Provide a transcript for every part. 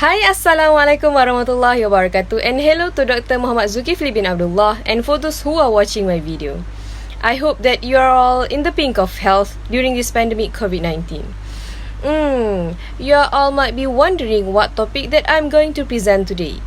Hai, Assalamualaikum warahmatullahi wabarakatuh, and hello to Dr. Muhammad Zulkifli bin Abdullah and for those who are watching my video. I hope that you are all in the pink of health during this pandemic COVID-19. You all might be wondering what topic that I'm going to present today.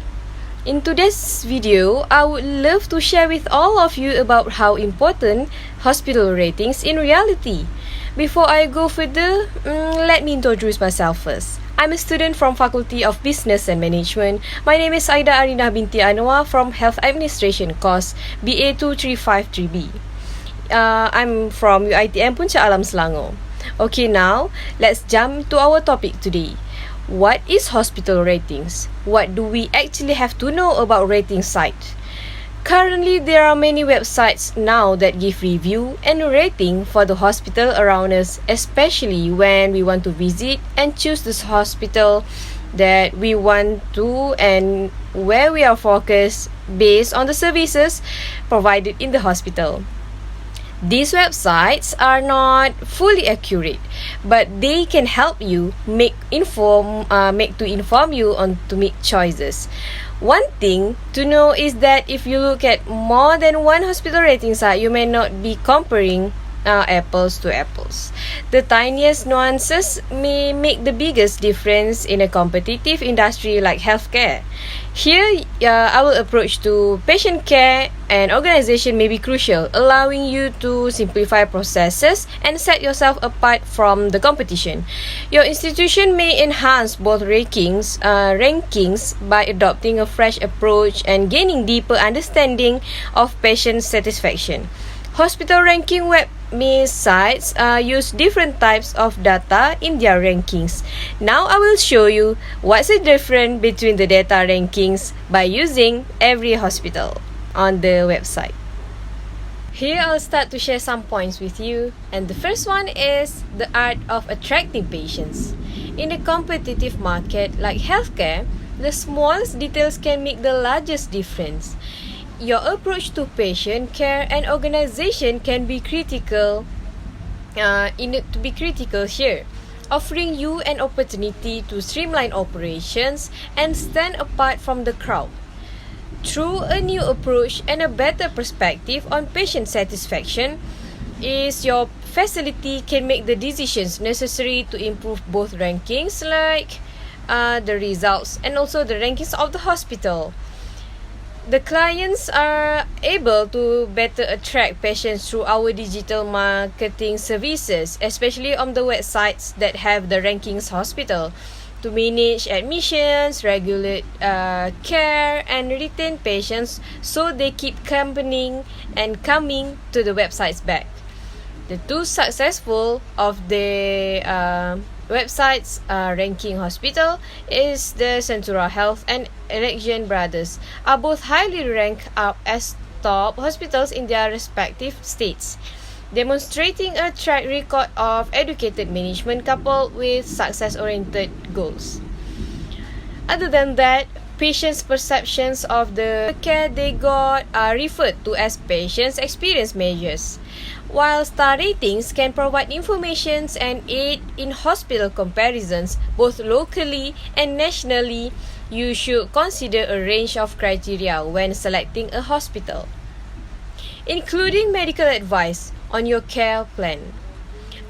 In today's video, I would love to share with all of you about how important hospital ratings in reality. Before I go further, let me introduce myself first. I'm a student from Faculty of Business and Management. My name is Arinah Binti Anuar from Health Administration course BA 2353B. I'm from UiTM Puncak Alam Selangor. Okay, now let's jump to our topic today. What is hospital ratings? What do we actually have to know about rating site? Currently, there are many websites now that give review and rating for the hospital around us, especially when we want to visit and choose this hospital that we want to and where we are focused based on the services provided in the hospital. These websites are not fully accurate, but they can help you inform you on to make choices. One thing to know is that if you look at more than one hospital rating site, you may not be comparing apples to apples. The tiniest nuances may make the biggest difference in a competitive industry like healthcare. Here, our approach to patient care and organization may be crucial, allowing you to simplify processes and set yourself apart from the competition. Your institution may enhance both rankings by adopting a fresh approach and gaining deeper understanding of patient satisfaction. Hospital ranking sites use different types of data in their rankings. Now I will show you what's the difference between the data rankings by using every hospital on the website. Here I'll start to share some points with you, and the first one is the art of attracting patients. In a competitive market like healthcare, the smallest details can make the largest difference. Your approach to patient care and organization can be critical here, offering you an opportunity to streamline operations and stand apart from the crowd. Through a new approach and a better perspective on patient satisfaction, your facility can make the decisions necessary to improve both rankings like the results and also the rankings of the hospital. The clients are able to better attract patients through our digital marketing services, especially on the websites that have the rankings hospital, to manage admissions, regulate care, and retain patients so they keep coming to the websites back. The two successful of the websites ranking hospital is the Centura Health and Election Brothers are both highly ranked up as top hospitals in their respective states, demonstrating a track record of educated management coupled with success-oriented goals. Other than that, patients' perceptions of the care they got are referred to as patients' experience measures. While star ratings can provide information and aid in hospital comparisons, both locally and nationally, you should consider a range of criteria when selecting a hospital, including medical advice on your care plan.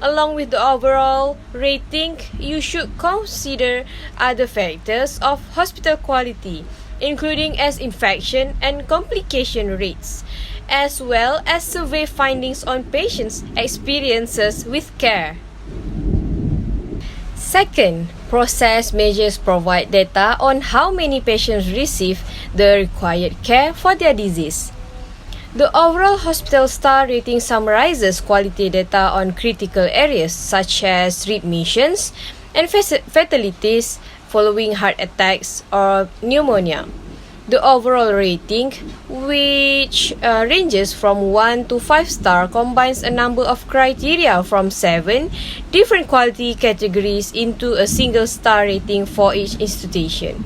Along with the overall rating, you should consider other factors of hospital quality, including as infection and complication rates, as well as survey findings on patients' experiences with care. Second, process measures provide data on how many patients receive the required care for their disease. The overall hospital star rating summarizes quality data on critical areas such as readmissions and fatalities following heart attacks or pneumonia. The overall rating, which ranges from 1 to 5 star, combines a number of criteria from 7 different quality categories into a single star rating for each institution.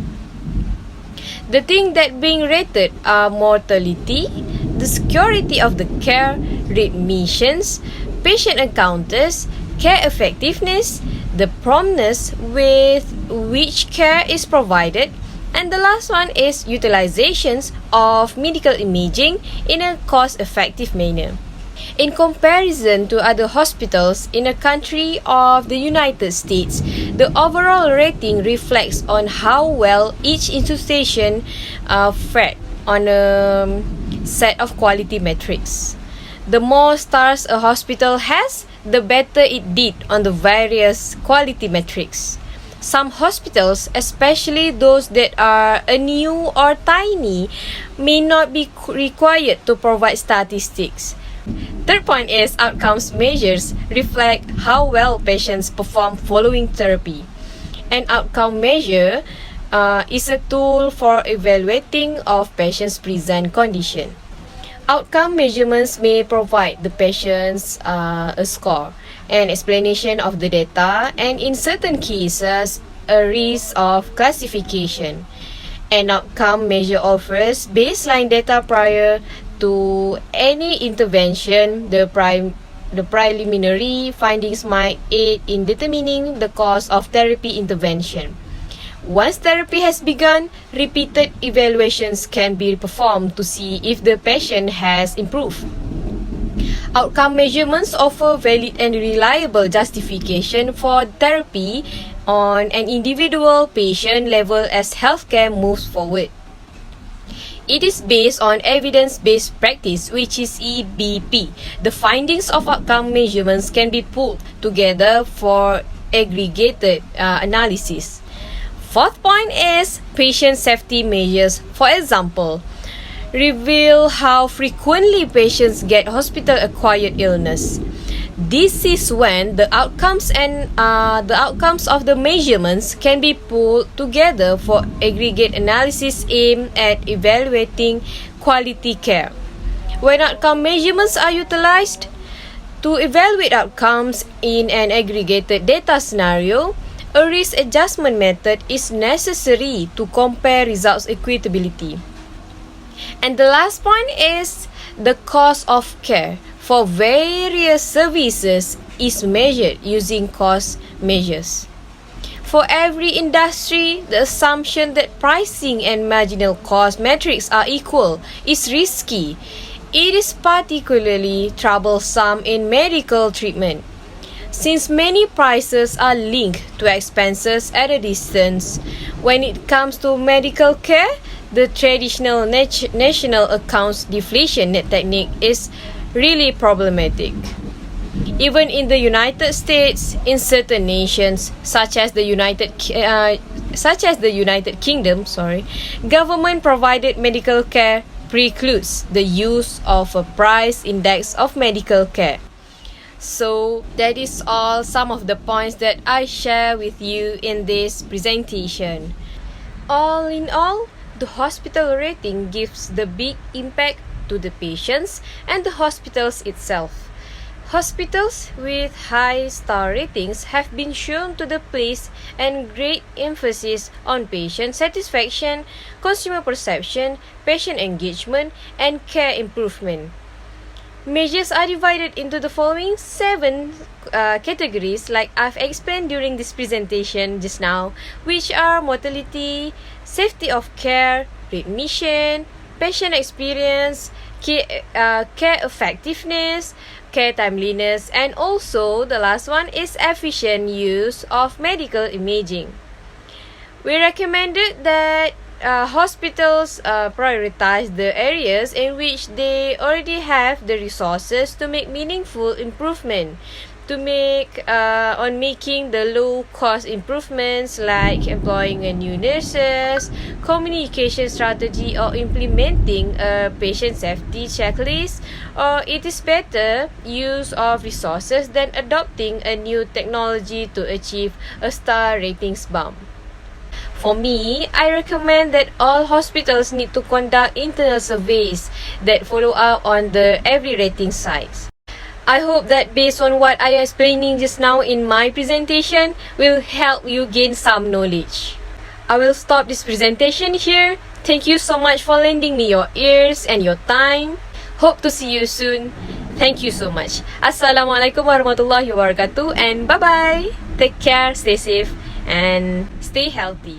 The things that being rated are mortality, the security of the care, readmissions, patient encounters, care effectiveness, the promptness with which care is provided, and the last one is utilizations of medical imaging in a cost-effective manner. In comparison to other hospitals in a country of the United States, the overall rating reflects on how well each institution fared on a set of quality metrics. The more stars a hospital has, the better it did on the various quality metrics. Some hospitals, especially those that are new or tiny, may not be required to provide statistics. Third point is outcomes measures reflect how well patients perform following therapy. An outcome measure is a tool for evaluating of patients' present condition. Outcome measurements may provide the patients a score, an explanation of the data, and in certain cases, a risk of classification. An outcome measure offers baseline data prior to any intervention. The preliminary findings might aid in determining the cost of therapy intervention. Once therapy has begun, repeated evaluations can be performed to see if the patient has improved. Outcome measurements offer valid and reliable justification for therapy on an individual patient level as healthcare moves forward. It is based on evidence-based practice, which is EBP. The findings of outcome measurements can be pulled together for aggregated analysis. Fourth point is patient safety measures. For example, reveal how frequently patients get hospital-acquired illness. This is when the outcomes of the measurements can be pulled together for aggregate analysis aimed at evaluating quality care. When outcome measurements are utilized to evaluate outcomes in an aggregated data scenario, a risk adjustment method is necessary to compare results equitability. And the last point is the cost of care for various services is measured using cost measures. For every industry, the assumption that pricing and marginal cost metrics are equal is risky. It is particularly troublesome in medical treatment, since many prices are linked to expenses at a distance. When it comes to medical care, the traditional national accounts deflation technique is really problematic. Even in the United States, in certain nations, such as the United Kingdom, government-provided medical care precludes the use of a price index of medical care. So that is all some of the points that I share with you in this presentation. All in all, the hospital rating gives the big impact to the patients and the hospitals itself. Hospitals with high star ratings have been shown to place and great emphasis on patient satisfaction, consumer perception, patient engagement, and care improvement. Measures are divided into the following 7 categories, like I've explained during this presentation just now, which are mortality, safety of care, readmission, patient experience, care effectiveness, care timeliness, and also the last one is efficient use of medical imaging. We recommended that hospitals prioritize the areas in which they already have the resources to make meaningful improvement, on making the low-cost improvements like employing a new nurses, communication strategy, or implementing a patient safety checklist, or it is better use of resources than adopting a new technology to achieve a star ratings bump. For me, I recommend that all hospitals need to conduct internal surveys that follow up on the every rating sites. I hope that based on what I am explaining just now in my presentation will help you gain some knowledge. I will stop this presentation here. Thank you so much for lending me your ears and your time. Hope to see you soon. Thank you so much. Assalamualaikum warahmatullahi wabarakatuh and bye-bye. Take care, stay safe and stay healthy.